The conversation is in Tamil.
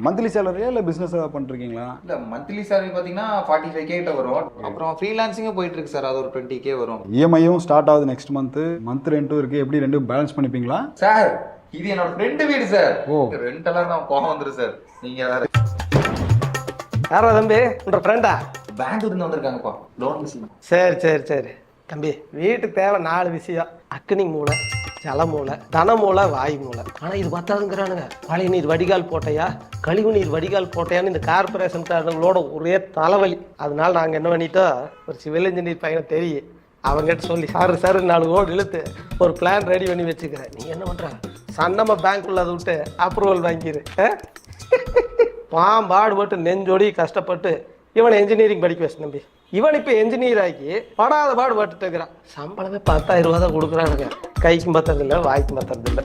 மந்த்லி சேலரியா இல்லை பிஸ்னஸ் ஏதாவது பண்ணிருக்கீங்களா? இல்லை மந்த்லி சேலரி பார்த்தீங்கன்னா 45K கிட்ட வரும். அப்புறம் ஃப்ரீலான்சிங்கும் போயிட்டு இருக்கு சார், அது ஒரு 20K வரும். இஎம்ஐயும் ஸ்டார்ட் ஆகுது நெக்ஸ்ட் மந்த் ரெண்ட்டும் இருக்கு. எப்படி ரெண்டும் பேலன்ஸ் பண்ணிப்பீங்களா? சார் இது என்னோட ஃப்ரெண்டு வீடு சார். ஓ, ரெண்டெல்லாம் நான் போக வந்துடும் சார். நீங்க வேற யாரோ தம்பி உன்ற ஃப்ரெண்டா? பெங்களூர்ல இருந்து வந்திருக்காங்கப்பா, லோன் விஷயம். சரி சரி சரி தம்பி, வீட்டுக்கு தேவை 4 விஷயம். அக்னி மூளை, ஜல மூளை, தன மூளை, வாயு மூளை. ஆனால் இது பத்தாதுங்கிறானுங்க. மழை நீர் வடிகால் போட்டையா, கழிவு நீர் வடிகால் போட்டையான்னு இந்த கார்பரேஷன்காரங்களோட ஒரே தலைவலி. அதனால நாங்கள் என்ன பண்ணிட்டோம், ஒரு சிவில் இன்ஜினியர் பையனை தெரியும், அவங்ககிட்ட சொல்லி சாரு 4 ஓடு இழுத்து ஒரு பிளான் ரெடி பண்ணி வச்சுக்கிறேன். நீ என்ன பண்ற, சன்னமாக பேங்க்குள்ள அதை விட்டு அப்ரூவல் வாங்கிடு. பாடுபட்டு நெஞ்சோடி கஷ்டப்பட்டு இவனை இன்ஜினியரிங் படிக்க வச்சு நம்பி, இவன் இப்போ என்ஜினியர் ஆகி படாத பாடுபட்டுட்டு இருக்கிறான். சம்பளமே 10,000 ரூபா தான் கொடுக்குறானுங்க. கைக்கும் பத்துறதில்லை, வாய்க்கும் பத்துறதில்லை.